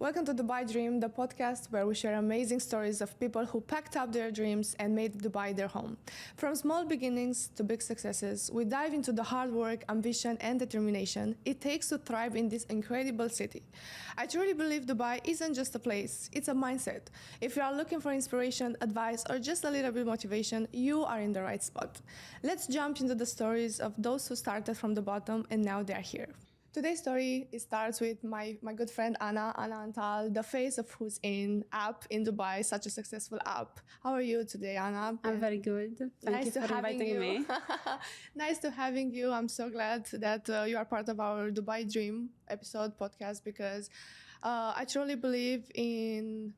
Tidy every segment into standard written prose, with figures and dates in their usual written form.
Welcome to Dubai Dream, the podcast where we share amazing stories of people who packed up their dreams and made Dubai their home. From small beginnings to big successes, we dive into the hard work, ambition, and determination it takes to thrive in this incredible city. I truly believe Dubai isn't just a place, it's a mindset. If you are looking for inspiration, advice, or just a little bit of motivation, you are in the right spot. Let's jump into the stories of those who started from the bottom and now they are here. Today's story starts with my good friend Anna Antal, the face of Who's In app in Dubai, such a successful app. How are you today, Anna? I'm very good. Thank you for inviting me. Nice to having you. I'm so glad that you are part of our Dubai Dream episode podcast because I truly believe in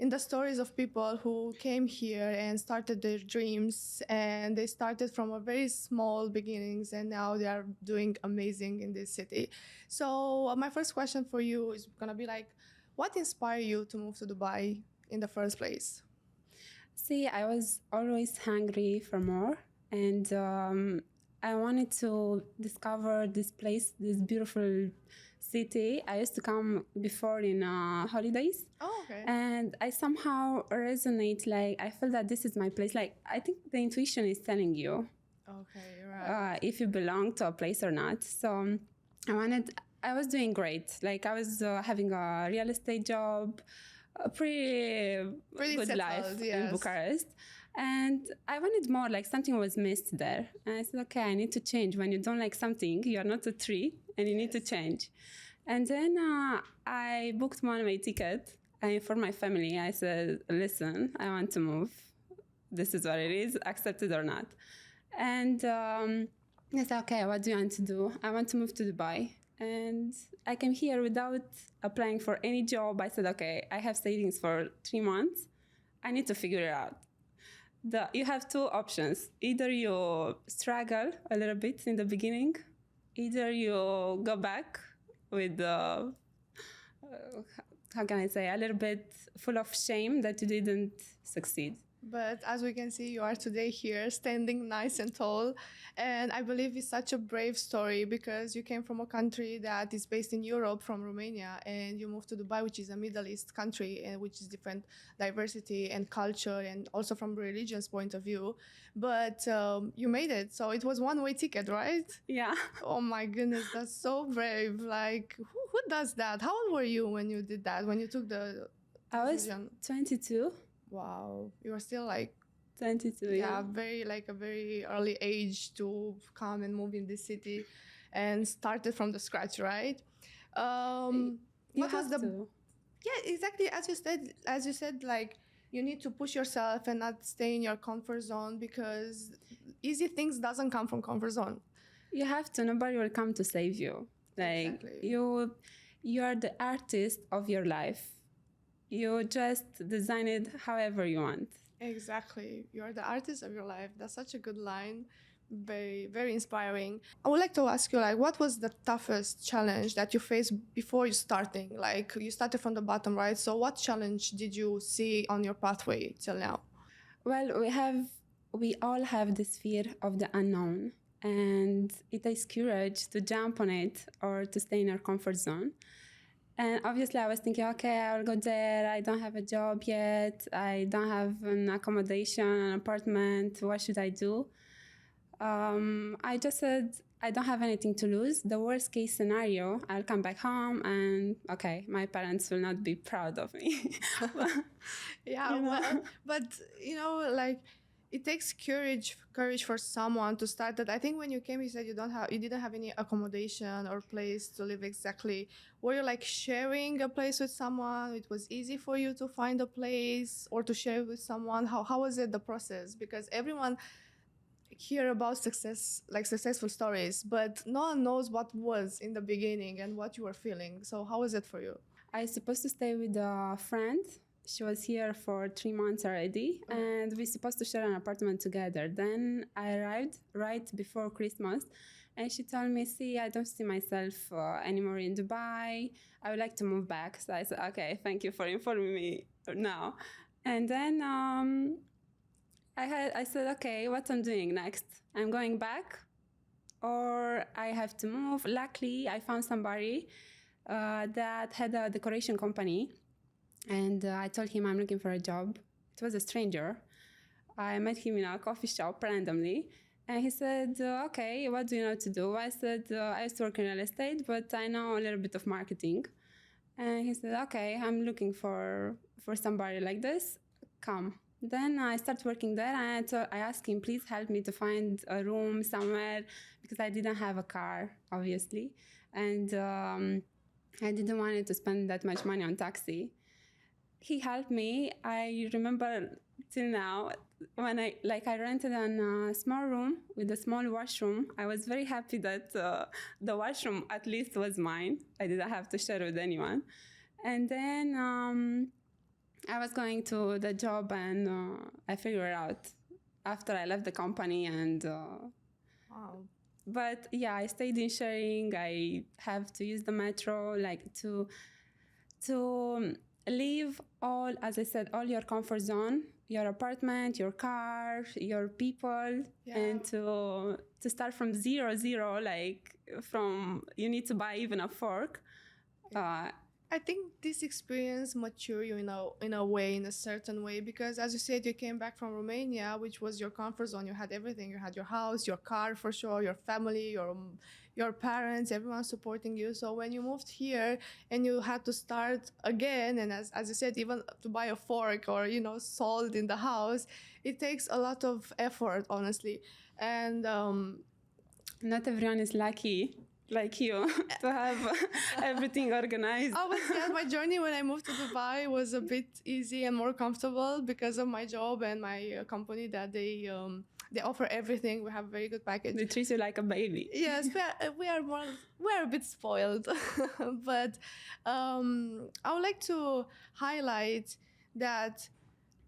the stories of people who came here and started their dreams, and they started from a very small beginnings and now they are doing amazing in this city. So my first question for you is gonna be like, what inspired you to move to Dubai in the first place? See, I was always hungry for more, and I wanted to discover this place, this beautiful city. I used to come before in holidays. Oh, okay. And I somehow resonate, like, I feel that this is my place. Like, I think the intuition is telling you Okay, right. if you belong to a place or not. So I was doing great. Like, I was having a real estate job, a pretty good settled, life yes. in Bucharest. And I wanted more, like something was missed there. And I said, okay, I need to change. When you don't like something, you're not a tree and you need to change. And then I booked one-way ticket for my family. I said, listen, I want to move. This is what it is, accept it or not. And I said, okay, what do you want to do? I want to move to Dubai. And I came here without applying for any job. I said, okay, I have savings for 3 months. I need to figure it out. You have two options. Either you struggle a little bit in the beginning, either you go back with, how can I say, a little bit full of shame that you didn't succeed. But as we can see, you are today here standing nice and tall. And I believe it's such a brave story because you came from a country that is based in Europe, from Romania, and you moved to Dubai, which is a Middle East country, and which is different diversity and culture, and also from religion's point of view. But you made it. So it was one-way ticket, right? Yeah. Oh my goodness, that's so brave. Like, who does that? How old were you when you did that, when you took the decision? I was 22. Wow, you are still like 22, yeah, a very early age to come and move in this city and started from the scratch, right? You have to. Yeah, exactly as you said, like you need to push yourself and not stay in your comfort zone because easy things doesn't come from comfort zone. You have to. Nobody will come to save you. Like Exactly. you are the artist of your life. You just design it however you want. Exactly. You are the artist of your life. That's such a good line. Very, very inspiring. I would like to ask you, like, what was the toughest challenge that you faced before you starting? Like, you started from the bottom, right? So what challenge did you see on your pathway till now? Well, we all have this fear of the unknown, and it takes courage to jump on it or to stay in our comfort zone. And obviously I was thinking, okay, I'll go there. I don't have a job yet. I don't have an accommodation, an apartment. What should I do? I just said, I don't have anything to lose. The worst case scenario, I'll come back home and, okay, my parents will not be proud of me. Yeah, You know? well, but, like, it takes courage for someone to start that. I think when you came, you said you didn't have any accommodation or place to live exactly. Were you like sharing a place with someone? It was easy for you to find a place or to share with someone. How was it, the process? Because everyone hear about successful stories, but no one knows what was in the beginning and what you were feeling. So how was it for you? I was supposed to stay with a friend. She was here for 3 months already, and we're supposed to share an apartment together. Then I arrived right before Christmas, and she told me, see, I don't see myself anymore in Dubai. I would like to move back. So I said, okay, thank you for informing me now. And then I said, okay, what I'm doing next? I'm going back or I have to move. Luckily, I found somebody that had a decoration company. And I told him I'm looking for a job. It was a stranger. I met him in a coffee shop randomly. And he said, okay, what do you know to do? I said, I used to work in real estate, but I know a little bit of marketing. And he said, okay, I'm looking for somebody like this. Come. Then I started working there, and I asked him, please help me to find a room somewhere, because I didn't have a car, obviously. And I didn't want to spend that much money on taxi. He helped me. I remember till now, when I rented a small room with a small washroom. I was very happy that the washroom at least was mine. I didn't have to share with anyone. And then I was going to the job, and I figured out after I left the company. And Wow. but yeah, I stayed in sharing. I have to use the metro, like to leave all, as I said, all your comfort zone, your apartment, your car, your people, and to start from zero, like from, you need to buy even a fork. I think this experience matured you in a way, in a certain way, because as you said, you came back from Romania, which was your comfort zone. You had everything. You had your house, your car for sure, your family, your parents, everyone supporting you. So when you moved here and you had to start again, and as you said, even to buy a fork or salt in the house, it takes a lot of effort, honestly. And not everyone is lucky like you to have everything organized. I would say my journey when I moved to Dubai was a bit easy and more comfortable because of my job and my company, that they offer everything. We have a very good package. They treat you like a baby. Yes, we are a bit spoiled, but I would like to highlight that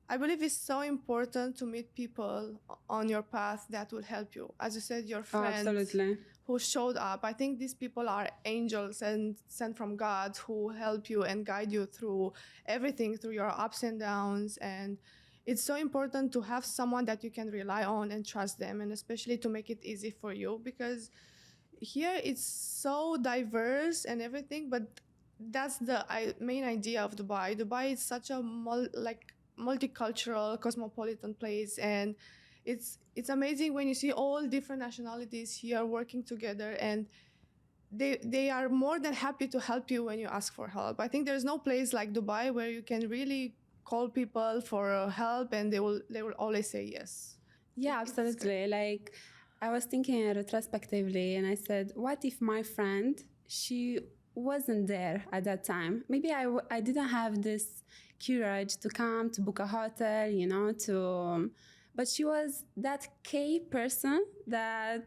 I believe it's so important to meet people on your path that will help you. As you said, your friends absolutely. who showed up. I think these people are angels and sent from God who help you and guide you through everything, through your ups and downs. And it's so important to have someone that you can rely on and trust them, and especially to make it easy for you, because here it's so diverse and everything, but that's the main idea of Dubai. Dubai is such a multicultural, cosmopolitan place, and it's amazing when you see all different nationalities here working together, and they are more than happy to help you when you ask for help. I think there's no place like Dubai where you can really call people for help and they will always say yes. Yeah, absolutely. Like, I was thinking retrospectively, and I said, what if my friend, she wasn't there at that time? Maybe I didn't have this courage to come, to book a hotel, but she was that key person that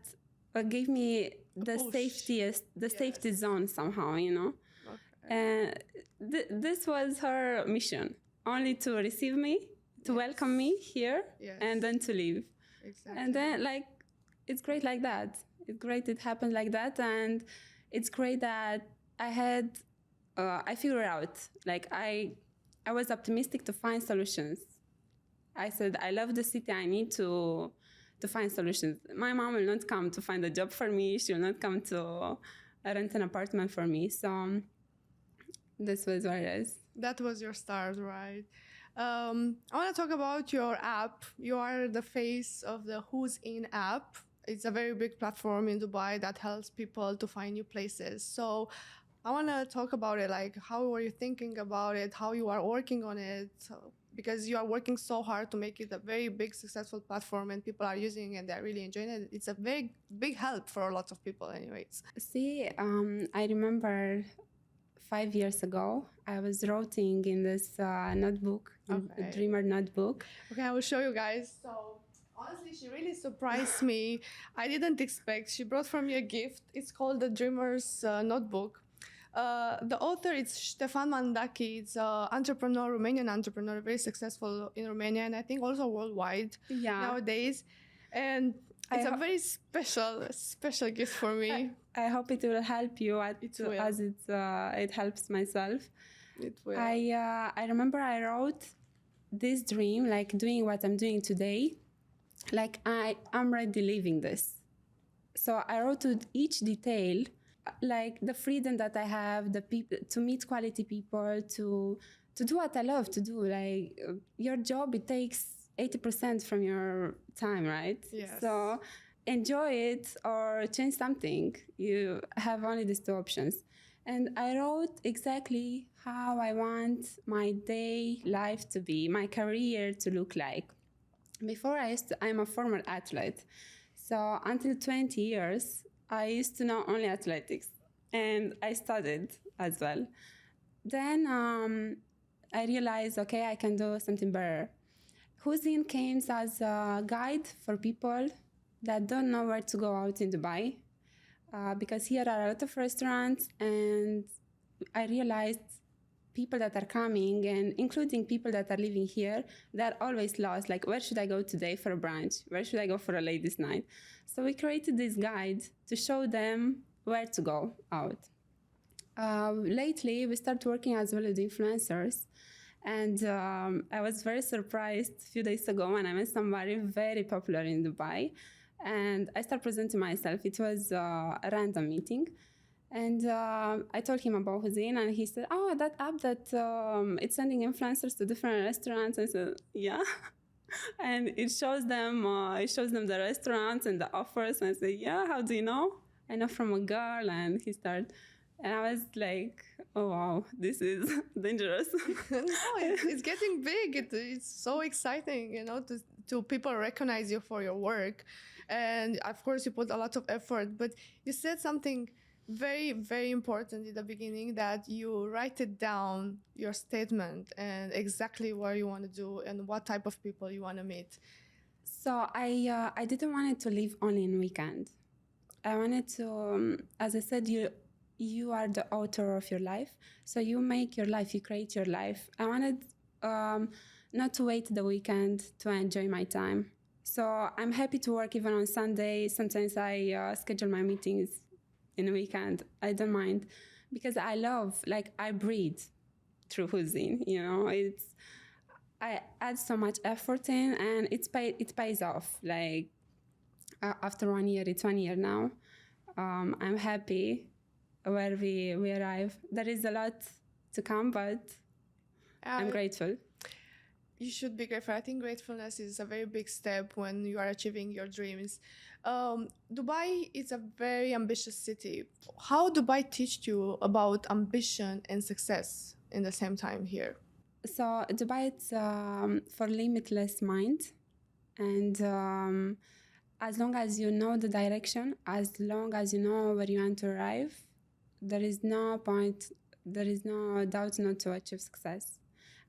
gave me the safety zone somehow, Okay. And this was her mission, only to receive me, to welcome me here, and then to leave. Exactly. And then, like, it's great like that. It's great it happened like that, and it's great that I figured out, like, I was optimistic to find solutions. I said, I love the city. I need to find solutions. My mom will not come to find a job for me. She will not come to rent an apartment for me. So this was what it is. That was your start, right? I want to talk about your app. You are the face of the Who's In app. It's a very big platform in Dubai that helps people to find new places. So I want to talk about it, like how were you thinking about it, how you are working on it, because you are working so hard to make it a very big, successful platform, and people are using it and they're really enjoying it. It's a very big help for a lot of people anyways. See, I remember 5 years ago, I was writing in this notebook, a Dreamer notebook. Okay, I will show you guys. So honestly, she really surprised me. I didn't expect. She brought for me a gift. It's called the Dreamer's Notebook. The author is Stefan Mandaki. It's an entrepreneur, Romanian entrepreneur, very successful in Romania and I think also worldwide nowadays. And it's a very special gift for me. I hope it will help you as it helps myself. It will. I remember I wrote this dream, like doing what I'm doing today, like I'm already living this. So I wrote to each detail like the freedom that I have, the people to meet quality people, to do what I love to do. Like your job, it takes 80% from your time, right? Yes. So enjoy it or change something. You have only these two options. And I wrote exactly how I want my day life to be, my career to look like. Before I'm a former athlete. So until 20 years, I used to know only athletics and I studied as well. Then I realized, okay, I can do something better. Cuisine came as a guide for people that don't know where to go out in Dubai, because here are a lot of restaurants, and I realized people that are coming, and including people that are living here, they're always lost. Like, where should I go today for a brunch? Where should I go for a ladies' night? So we created this guide to show them where to go out. Lately, we started working as well with influencers. And I was very surprised a few days ago when I met somebody very popular in Dubai. And I started presenting myself. It was a random meeting. And I told him about Hussein, and he said, "Oh, that app that it's sending influencers to different restaurants." I said, "Yeah," and it shows them the restaurants and the offers. And I said, "Yeah, how do you know?" I know from a girl, and he started, and I was like, "Oh wow, this is dangerous." No, it's getting big. It's so exciting, you know, to people recognize you for your work, and of course you put a lot of effort. But you said something very, very important in the beginning, that you write it down, your statement, and exactly what you want to do and what type of people you want to meet. So I didn't want it to live only in weekend. I wanted to, as I said, you are the author of your life. So you make your life, you create your life. I wanted not to wait the weekend to enjoy my time. So I'm happy to work even on Sunday. Sometimes I schedule my meetings in the weekend. I don't mind, because I love, like, I breathe through Huzin, you know. I add so much effort in, and it pays off. Like after 1 year, it's 1 year now. I'm happy where we arrive. There is a lot to come, but I'm grateful. You should be grateful. I think gratefulness is a very big step when you are achieving your dreams. Dubai is a very ambitious city. How Dubai teach you about ambition and success in the same time here? So Dubai, it's for limitless mind, and as long as you know the direction, as long as you know where you want to arrive, there is no doubt not to achieve success.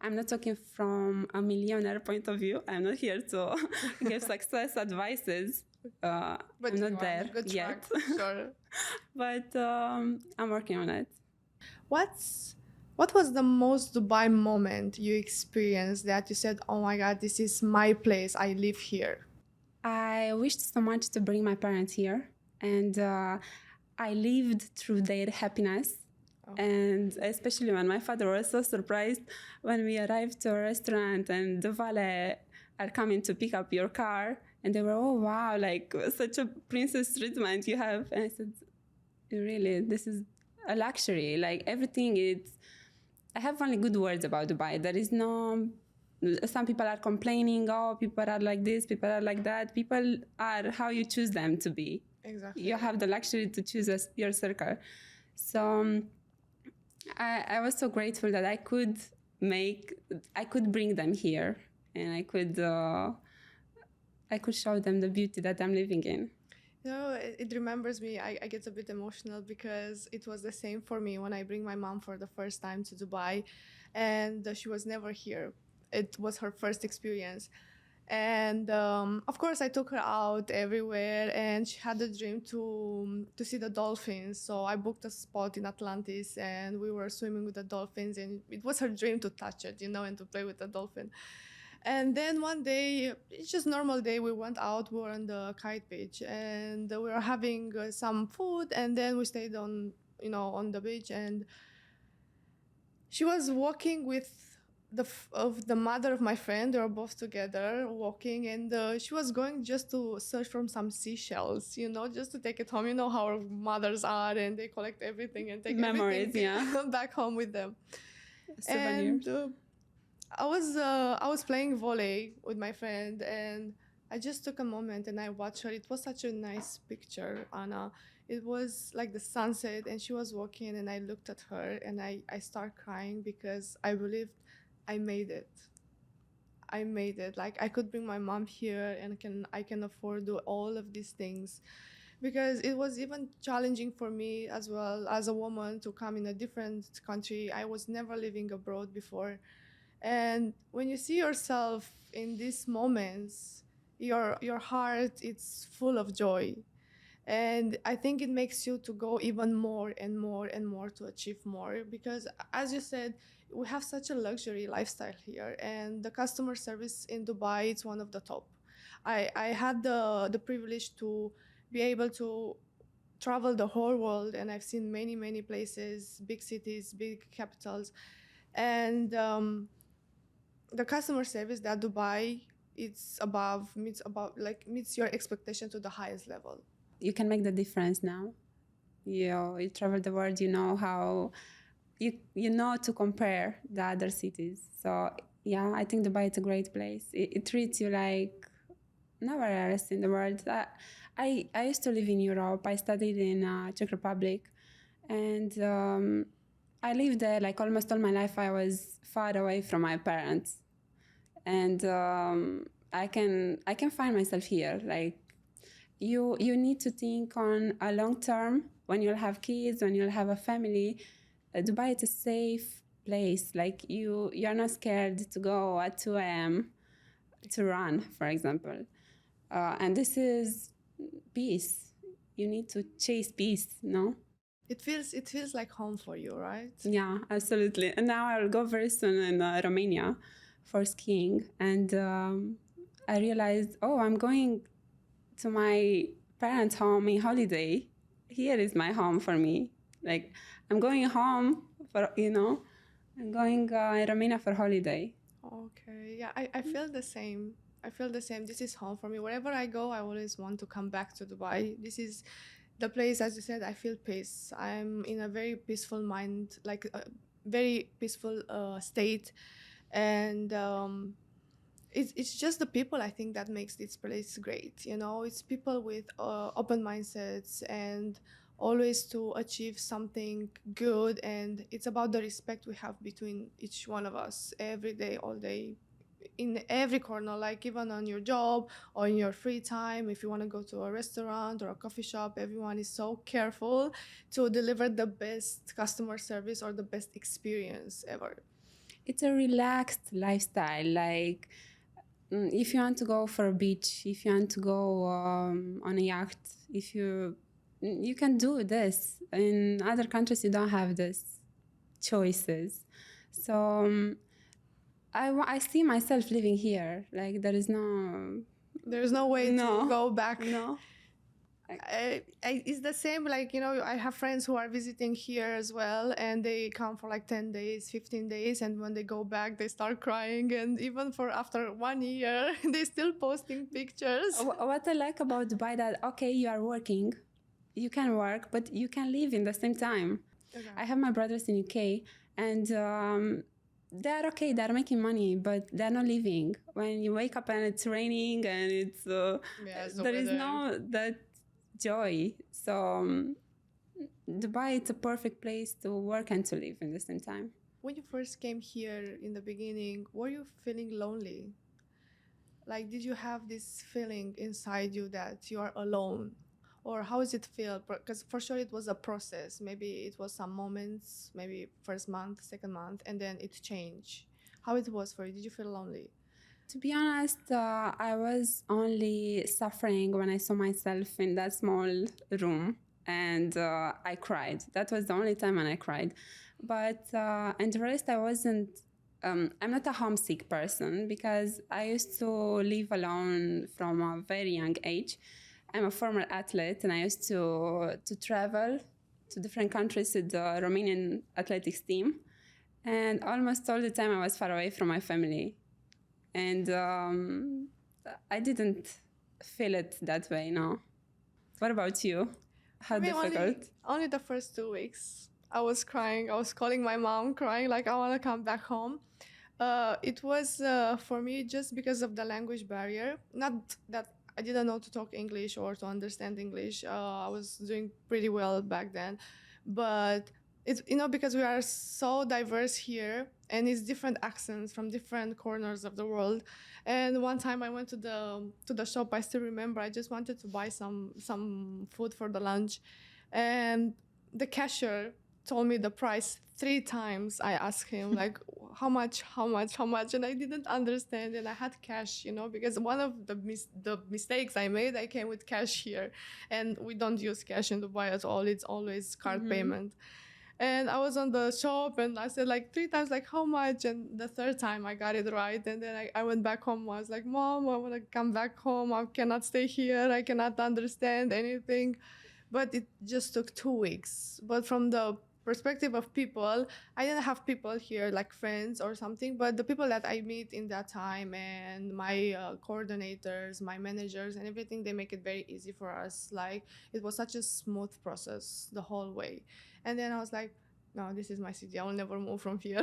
I'm not talking from a millionaire point of view. I'm not here to give success advices. But I'm not there yet. Sure. But I'm working on it. What was the most Dubai moment you experienced that you said, "Oh my God, this is my place. I live here"? I wished so much to bring my parents here, and I lived through their happiness. Oh. And especially when my father was so surprised when we arrived to a restaurant and the valet are coming to pick up your car, and they were, "Oh wow, like such a princess treatment you have." And I said, "Really, this is a luxury. Like everything, I have only good words about Dubai. There is no." Some people are complaining, "Oh, people are like this, people are like that." People are how you choose them to be. Exactly. You have the luxury to choose your circle. So I was so grateful that I could bring them here, and I could show them the beauty that I'm living in. You know, it remembers me. I get a bit emotional because it was the same for me when I bring my mom for the first time to Dubai, and she was never here. It was her first experience. And of course, I took her out everywhere, and she had a dream to see the dolphins. So I booked a spot in Atlantis, and we were swimming with the dolphins, and it was her dream to touch it, you know, and to play with the dolphin. And then one day, it's just normal day, we went out, we were on the kite beach, and we were having some food, and then we stayed on the beach, and she was walking with of the mother of my friend. They were both together walking, and she was going just to search from some seashells, just to take it home. You know how our mothers are, and they collect everything and take Memories, everything yeah. back home with them. And Souvenirs. I was playing volley with my friend, and I just took a moment and I watched her. It was such a nice picture, Anna. It was like the sunset, and she was walking, and I looked at her, and I started crying because I believed I made it. I made it. Like I could bring my mom here, and I can afford do all of these things, because it was even challenging for me as well as a woman to come in a different country. I was never living abroad before, and when you see yourself in these moments, your heart it's full of joy, and I think it makes you to go even more and more and more to achieve more, because as you said, we have such a luxury lifestyle here, and the customer service in Dubai it's one of the top. I had the privilege to be able to travel the whole world, and I've seen many places, big cities, big capitals, and the customer service that Dubai meets your expectation to the highest level. You can make the difference now. You travel the world, you know how you know to compare the other cities. So yeah, I think Dubai is a great place. It treats you like nowhere else in the world. I used to live in Europe. I studied in Czech Republic, and I lived there like almost all my life. I was far away from my parents, and I can find myself here. Like you need to think on a long term. When you'll have kids, when you'll have a family, Dubai is a safe place. Like you're not scared to go at 2 a.m. to run, for example. And this is peace. You need to chase peace, no? It feels like home for you, right? Yeah, absolutely. And now I'll go very soon in Romania for skiing. And I realized, oh, I'm going to my parents' home in holiday. Here is my home for me. Like I'm going home for, I'm going in Romania for holiday. Okay, yeah, I feel the same. I feel the same. This is home for me. Wherever I go, I always want to come back to Dubai. This is the place, as you said, I feel peace. I'm in a very peaceful mind, like a very peaceful state. And it's just the people, I think, that makes this place great. It's people with open mindsets and always to achieve something good. And it's about the respect we have between each one of us every day, all day, in every corner, like even on your job or in your free time. If you want to go to a restaurant or a coffee shop, everyone is so careful to deliver the best customer service or the best experience ever. It's a relaxed lifestyle. Like if you want to go for a beach, if you want to go on a yacht, if you can do this. In other countries, you don't have this choices. So I see myself living here. Like There's no way to go back. No. It's the same, like, I have friends who are visiting here as well, and they come for like 10 days, 15 days, and when they go back, they start crying. And even for after 1 year, they're still posting pictures. What I like about Dubai, that, okay, you are working, you can work, but you can live in the same time. Okay. I have my brothers in UK, and they're okay, they're making money, but they're not living. When you wake up and it's raining and it's there is no that joy. So Dubai, it's a perfect place to work and to live in the same time. When you first came here in the beginning, were you feeling lonely? Like, did you have this feeling inside you that you are alone? Or how does it feel? Because for sure it was a process. Maybe it was some moments, maybe first month, second month, and then it changed. How it was for you? Did you feel lonely? To be honest, I was only suffering when I saw myself in that small room, and I cried. That was the only time when I cried. But and the rest, I wasn't. I'm not a homesick person, because I used to live alone from a very young age. I'm a former athlete, and I used to travel to different countries with the Romanian athletics team. And almost all the time I was far away from my family. And I didn't feel it that way, no. What about you? How For me, difficult? only the first 2 weeks. I was crying. I was calling my mom, crying like I want to come back home. It was for me just because of the language barrier. Not that I didn't know to talk English or to understand English. I was doing pretty well back then, but it's because we are so diverse here and it's different accents from different corners of the world. And one time I went to the shop. I still remember. I just wanted to buy some food for the lunch, and the cashier told me the price 3 times. I asked him like how much, and I didn't understand, and I had cash, because one of the mistakes I made, I came with cash here, and we don't use cash in Dubai at all. It's always card payment. And I was on the shop and I said like 3 times, like how much? And the third time I got it right. And then I went back home. I was like, Mom, I want to come back home. I cannot stay here. I cannot understand anything. But it just took 2 weeks. But from the perspective of people, I didn't have people here like friends or something, but the people that I meet in that time and my coordinators, my managers and everything, they make it very easy for us. Like it was such a smooth process the whole way. And then I was like, no, this is my city. I will never move from here.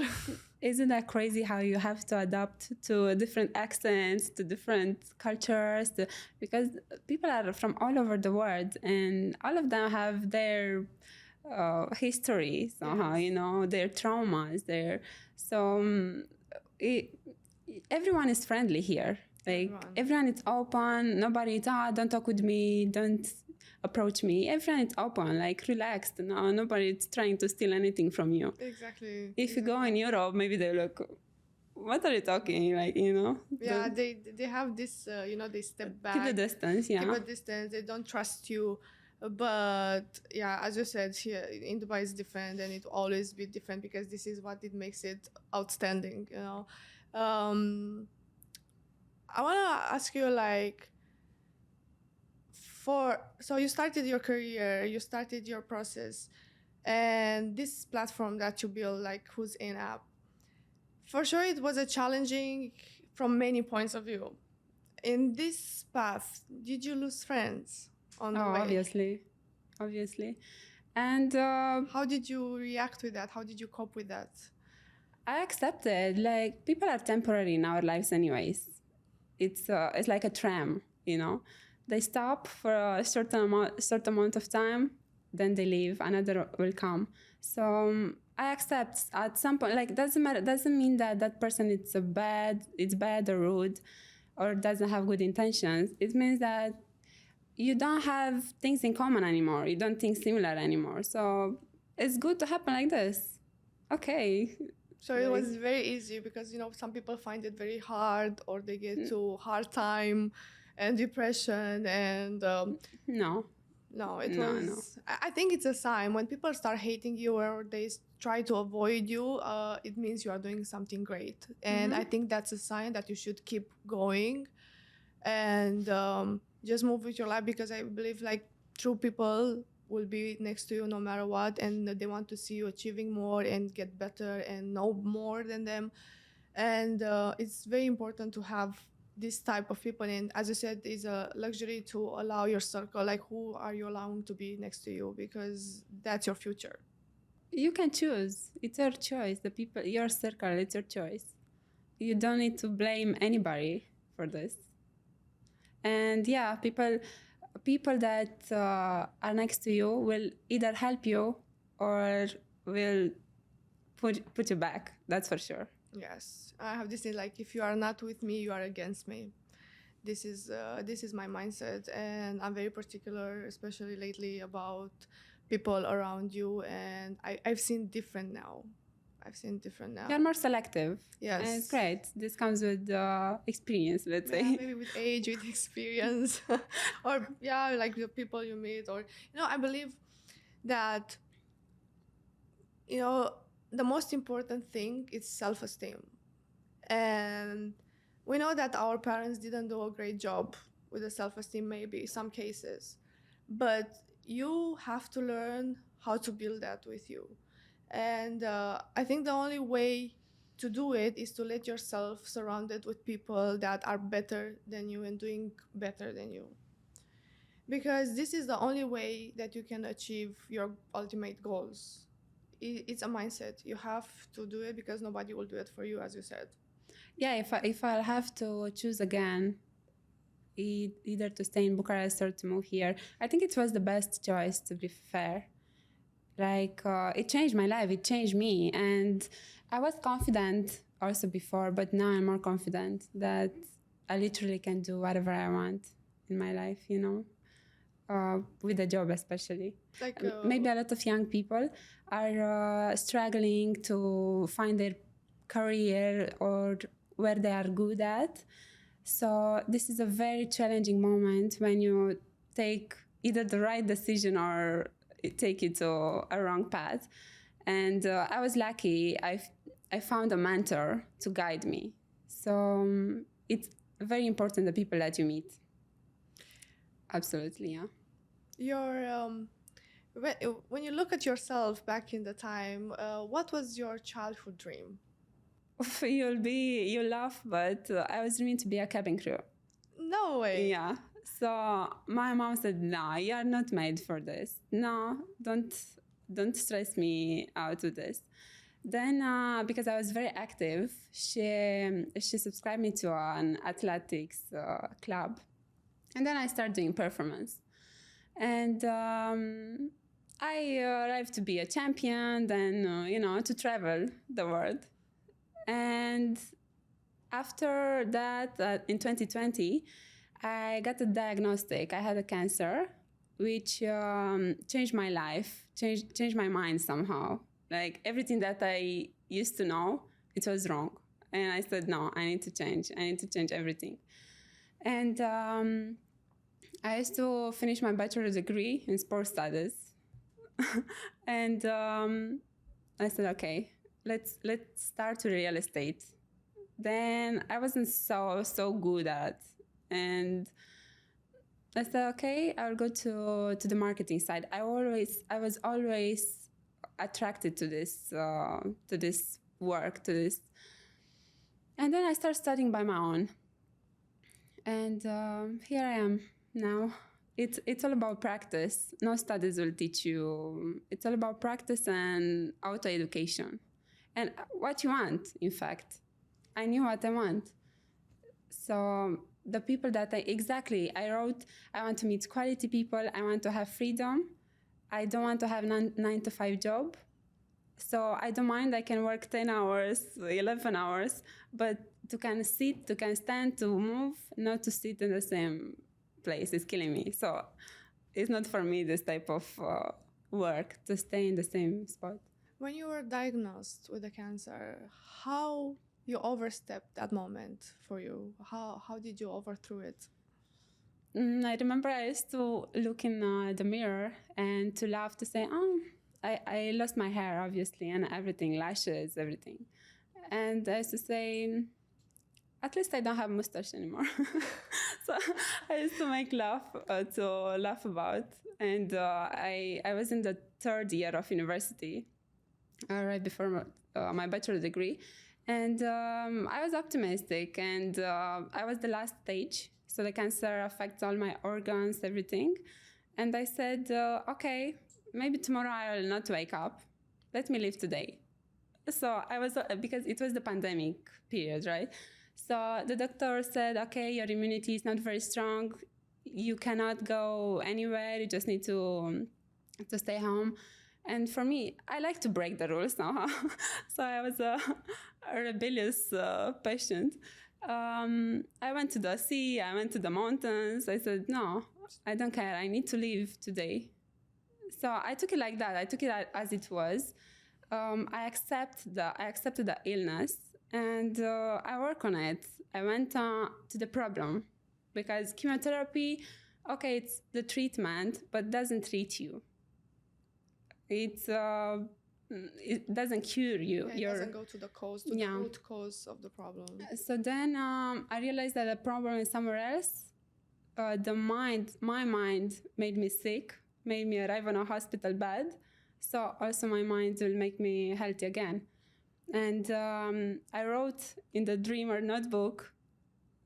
Isn't that crazy how you have to adapt to different accents, to different cultures, because people are from all over the world and all of them have their history somehow, Yes. their traumas, everyone is friendly here. Like everyone is open. Nobody is, don't talk with me, don't approach me. Everyone is open, like relaxed. No, nobody is trying to steal anything from you. Exactly. If you go in Europe, maybe they're like, what are you talking? Like, Yeah, they have this, they step back. Keep the distance, yeah. Keep a distance. They don't trust you. But yeah, as you said, here in Dubai is different, and it will always be different because this is what it makes it outstanding. I want to ask you, like, so you started your career, you started your process, and this platform that you built, like Who's In app, for sure it was a challenging from many points of view. In this path, did you lose friends on the way? Obviously. And how did you react with that? How did you cope with that? I accepted, like, people are temporary in our lives anyways. It's like a tram, They stop for a certain amount of time, then they leave, another will come. So I accept at some point, like, doesn't mean that person it's bad or rude or doesn't have good intentions. It means that you don't have things in common anymore. You don't think similar anymore. So it's good to happen like this. Okay. So it was very easy because, some people find it very hard or they get to hard time and depression and... No, it was... No. I think it's a sign. When people start hating you or they try to avoid you, it means you are doing something great. And I think that's a sign that you should keep going and just move with your life, because I believe, like, true people will be next to you no matter what, and they want to see you achieving more and get better and know more than them. And it's very important to have this type of people. And as you said, it's a luxury to allow your circle, like who are you allowing to be next to you, because that's your future. You can choose. It's your choice. The people, your circle, it's your choice. You don't need to blame anybody for this. And yeah, people that are next to you will either help you or will put you back. That's for sure. Yes, I have this thing, like, if you are not with me, you are against me. This is my mindset, and I'm very particular, especially lately, about people around you. And I've seen different now. You're more selective. Yes. And it's great. This comes with experience, let's say. Maybe with age, with experience. Or, like the people you meet. Or, I believe that, the most important thing is self-esteem. And we know that our parents didn't do a great job with the self-esteem, maybe some cases. But you have to learn how to build that with you. And I think the only way to do it is to let yourself surrounded with people that are better than you and doing better than you. Because this is the only way that you can achieve your ultimate goals. It's a mindset. You have to do it because nobody will do it for you, as you said. Yeah, if I'll have to choose again, either to stay in Bucharest or to move here, I think it was the best choice, to be fair. Like, it changed my life, it changed me. And I was confident also before, but now I'm more confident that I literally can do whatever I want in my life, you know, with a job especially. Like Maybe a lot of young people are struggling to find their career or where they are good at. So this is a very challenging moment when you take either the right decision or take it to a wrong path. And I was lucky. I found a mentor to guide me. So it's very important, the people that you meet. Absolutely, yeah. your when you look at yourself back in the time, what was your childhood dream? You'll laugh, but I was dreaming to be a cabin crew. No way. Yeah. So my mom said, "No, you are not made for this. No, don't stress me out with this." Then, because I was very active, she subscribed me to an athletics club, and then I started doing performance, and I arrived to be a champion. Then to travel the world, and after that, in 2020. I got a diagnostic. I had a cancer, which changed my life, changed my mind somehow. Like everything that I used to know, it was wrong. And I said, no, I need to change. I need to change everything. And I used to finish my bachelor's degree in sports studies. And I said, okay, let's start with real estate. Then I wasn't so good at. And I said, okay, I'll go to the marketing side. I was always attracted to this work, to this. And then I started studying by my own. And here I am now. It's all about practice. No studies will teach you. It's all about practice and auto-education. And what you want, in fact. I knew what I want. So the people that I wrote, I want to meet quality people. I want to have freedom. I don't want to have 9 to 5 job. So I don't mind. I can work 10 hours, 11 hours, but to can sit, to can stand, to move, not to sit in the same place is killing me. So it's not for me, this type of work, to stay in the same spot. When you were diagnosed with the cancer, how you overstepped that moment for you? How did you overthrow it? I remember I used to look in the mirror and to laugh, to say, I lost my hair, obviously, and everything, lashes, everything. And I used to say, at least I don't have a mustache anymore. So I used to make laugh about. And I was in the 3rd year of university, right before my bachelor's degree. And I was optimistic, and I was the last stage. So the cancer affects all my organs, everything. And I said, okay, maybe tomorrow I will not wake up. Let me live today. So I was, because it was the pandemic period, right? So the doctor said, okay, your immunity is not very strong. You cannot go anywhere. You just need to stay home. And for me, I like to break the rules somehow. So I was a rebellious patient. I went to the sea, I went to the mountains. I said, no, I don't care. I need to live today. So I took it like that. I took it as it was. I accepted the illness, and I work on it. I went to the problem, because chemotherapy, okay, it's the treatment, but doesn't treat you. It doesn't cure you. Yeah, it doesn't go to the cause, the root cause of the problem. So then I realized that the problem is somewhere else. My mind made me sick, made me arrive on a hospital bed. So also my mind will make me healthy again. And I wrote in the dreamer notebook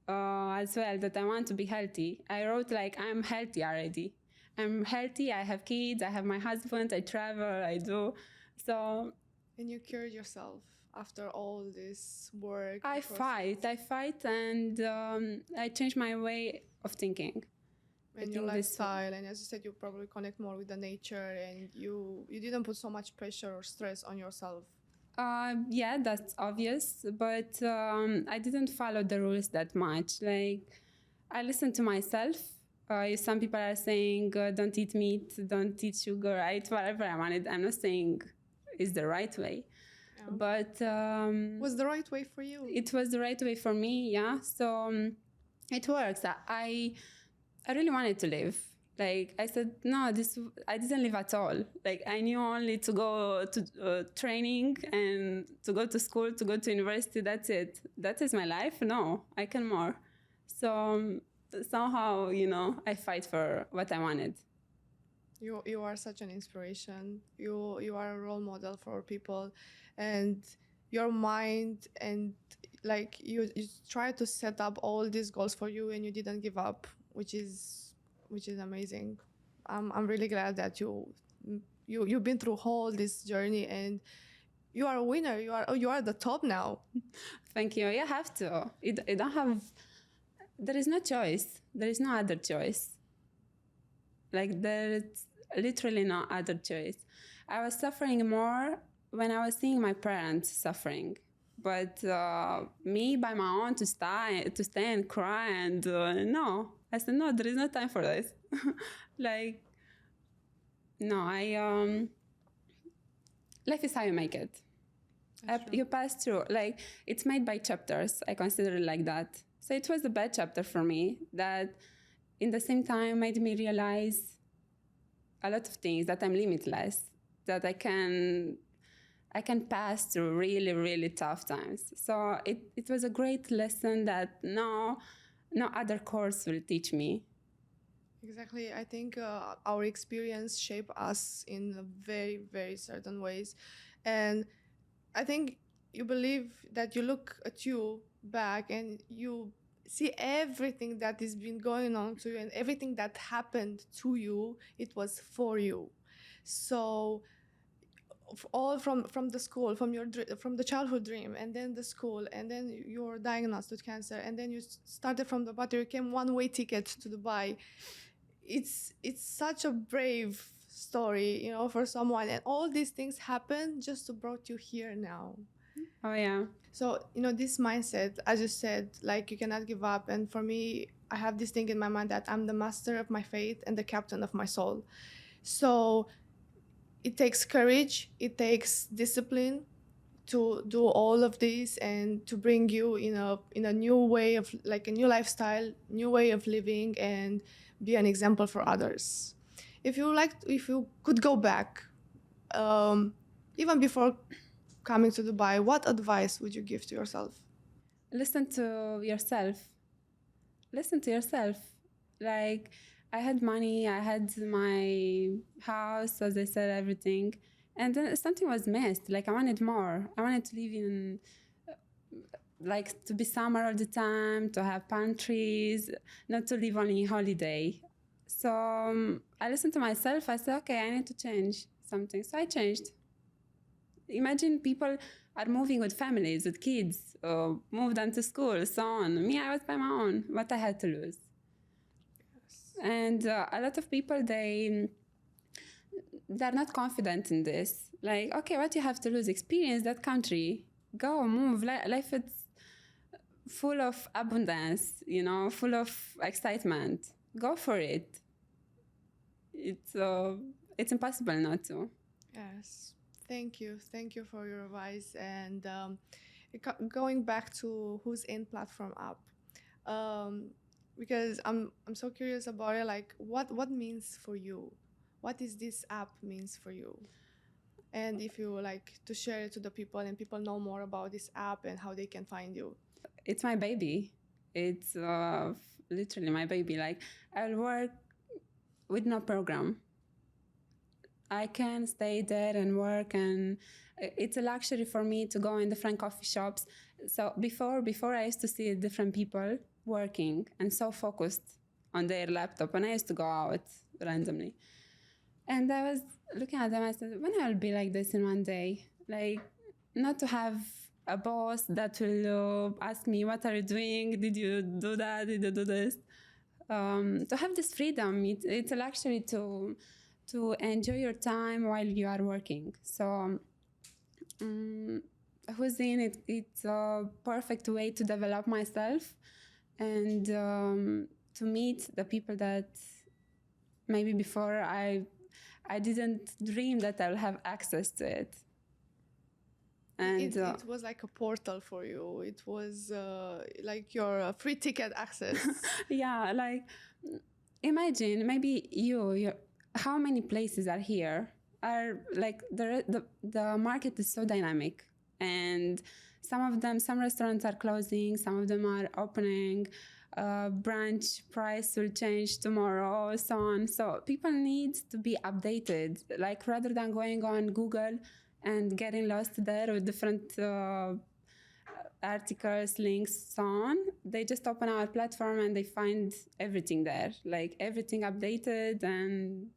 as well that I want to be healthy. I wrote like, I'm healthy already. I'm healthy, I have kids, I have my husband, I travel, I do. So And you cured yourself after all this work. I fight, and I change my way of thinking. And your lifestyle, and as you said, you probably connect more with the nature, and you didn't put so much pressure or stress on yourself. Yeah, that's obvious, but I didn't follow the rules that much. Like, I listened to myself. Some people are saying, don't eat meat, don't eat sugar, I eat whatever I wanted. I'm not saying it's the right way. Yeah. But was the right way for you? It was the right way for me, yeah. So it works. I really wanted to live. Like I said, no, I didn't live at all. Like I knew only to go to training and to go to school, to go to university. That's it. That is my life. No, I can more. So somehow, I fight for what I wanted. You are such an inspiration. You are a role model for people, and your mind, and like you try to set up all these goals for you, and you didn't give up, which is amazing. I'm really glad that you've been through all this journey, and you are a winner. You are the top now. Thank you. You have to. You don't have. There is no choice. There is no other choice. Like there's literally no other choice. I was suffering more when I was seeing my parents suffering. But me by my own to stay and cry and no. I said, no, there is no time for this. Like, no, life is how you make it. You pass through, like, it's made by chapters. I consider it like that. So it was a bad chapter for me that in the same time made me realize a lot of things, that I'm limitless, that I can pass through really, really tough times. So it was a great lesson that no other course will teach me. Exactly. I think our experience shape us in very, very certain ways. And I think you believe that you look at you back and you see everything that has been going on to you, and everything that happened to you, it was for you. So all from the school, from the childhood dream, and then the school, and then you were diagnosed with cancer, and then you started from the bottom, you came one-way ticket to Dubai. It's such a brave story, for someone, and all these things happen just to brought you here now. Oh yeah. So this mindset, as you said, like you cannot give up. And for me, I have this thing in my mind that I'm the master of my fate and the captain of my soul. So it takes courage, it takes discipline to do all of this, and to bring you in a new way of, like, a new lifestyle, new way of living, and be an example for others. If you could go back, even before coming to Dubai, what advice would you give to yourself? Listen to yourself. Listen to yourself. Like, I had money, I had my house, as I said, everything. And then something was missed. Like, I wanted more. I wanted to live in, like, to be summer all the time, to have palm trees, not to live only holiday. So I listened to myself. I said, okay, I need to change something. So I changed. Imagine people are moving with families, with kids, moved on to school, so on. Me, I was by my own. What I had to lose. Yes. And a lot of people, they're not confident in this. Like, okay, what you have to lose? Experience that country. Go, move. Life is full of abundance, full of excitement. Go for it. It's impossible not to. Yes. Thank you for your advice. And going back to Who's In platform app, because I'm so curious about it. Like, what means for you? What is this app means for you? And if you like to share it to the people, and people know more about this app and how they can find you. It's my baby. It's literally my baby. Like, I'll work with no program. I can stay there and work, and it's a luxury for me to go in different coffee shops. So before I used to see different people working and so focused on their laptop, and I used to go out randomly. And I was looking at them, I said, when I'll be like this in one day, like not to have a boss that will ask me, what are you doing? Did you do that? Did you do this? To have this freedom, it's a luxury to enjoy your time while you are working. So Hussein, it's a perfect way to develop myself and to meet the people that maybe before I didn't dream that I'll have access to it. And it was like a portal for you. It was like your free ticket access. yeah, like imagine maybe you how many places are here are like the market is so dynamic, and some restaurants are closing, some of them are opening. Branch price will change tomorrow, so on. So people need to be updated. Like rather than going on Google and getting lost there with different articles, links, so on, they just open our platform and they find everything there, like everything updated. And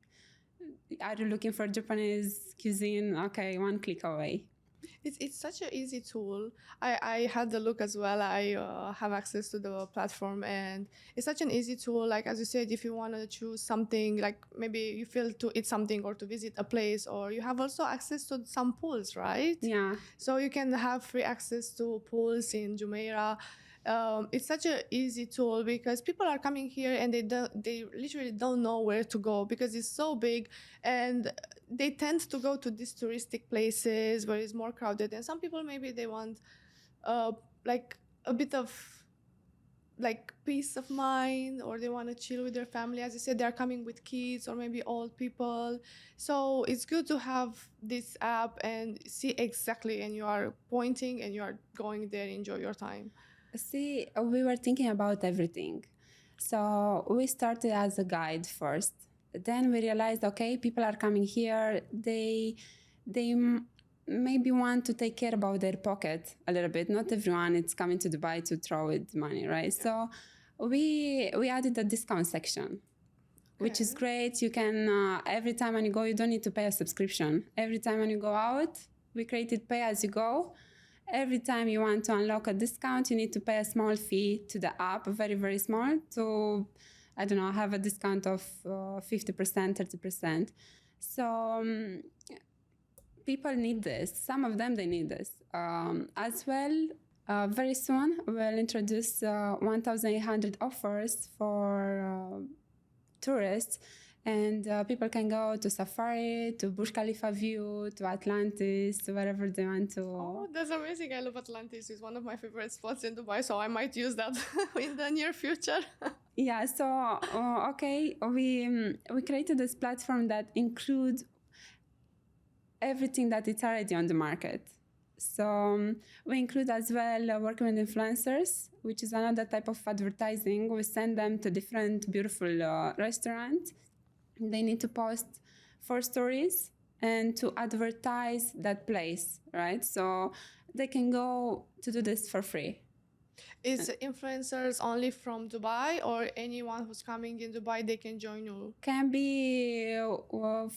are you looking for Japanese cuisine? Okay, one click away. It's such an easy tool. I had the look as well. I have access to the platform, and it's such an easy tool. Like as you said, if you want to choose something, like maybe you feel to eat something or to visit a place, or you have also access to some pools, right? Yeah. So you can have free access to pools in Jumeirah. It's such an easy tool because people are coming here and they literally don't know where to go because it's so big, and they tend to go to these touristic places where it's more crowded. And some people maybe they want like a bit of like peace of mind, or they want to chill with their family. As you said, they're coming with kids or maybe old people. So it's good to have this app and see exactly, and you are pointing and you are going there, enjoy your time. See, we were thinking about everything. So we started as a guide first. Then we realized, okay, people are coming here. They maybe want to take care about their pocket a little bit. Not everyone is coming to Dubai to throw with money, right? Yeah. So we added a discount section, which is great. You can every time when you go, you don't need to pay a subscription. Every time when you go out, we created pay as you go. Every time you want to unlock a discount, you need to pay a small fee to the app, very, very small, to, I don't know, have a discount of 50%, 30%. So people need this. Some of them, they need this. As well, very soon, we'll introduce 1,800 offers for tourists. And people can go to Safari, to Burj Khalifa View, to Atlantis, to wherever they want to. Oh, that's amazing. I love Atlantis. It's one of my favorite spots in Dubai, so I might use that in the near future. Yeah, so, okay, we created this platform that includes everything that is already on the market. So we include as well working with influencers, which is another type of advertising. We send them to different beautiful restaurants. They need to post 4 stories and to advertise that place, right? So they can go to do this for free. Is influencers only from Dubai, or anyone who's coming in Dubai, they can join you? Can be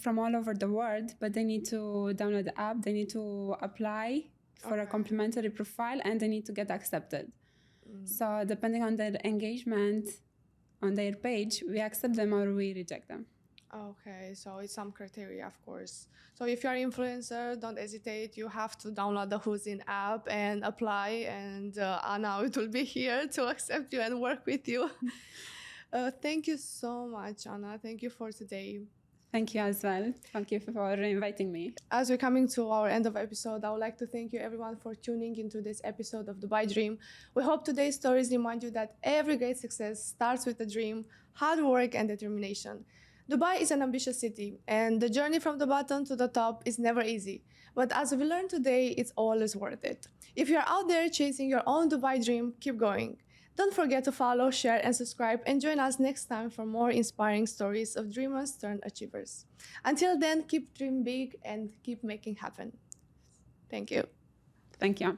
from all over the world, but they need to download the app. They need to apply for a complimentary profile, and they need to get accepted. So depending on their engagement on their page, we accept them or we reject them. Okay, so it's some criteria, of course. So if you're an influencer, don't hesitate. You have to download the Who's-In app and apply, and Anna will be here to accept you and work with you. Thank you so much, Anna. Thank you for today. Thank you as well. Thank you for inviting me. As we're coming to our end of episode, I would like to thank you everyone for tuning into this episode of Dubai Dream. We hope today's stories remind you that every great success starts with a dream, hard work, and determination. Dubai is an ambitious city, and the journey from the bottom to the top is never easy. But as we learned today, it's always worth it. If you're out there chasing your own Dubai dream, keep going. Don't forget to follow, share, and subscribe, and join us next time for more inspiring stories of dreamers turned achievers. Until then, keep dreaming big and keep making happen. Thank you. Thank you.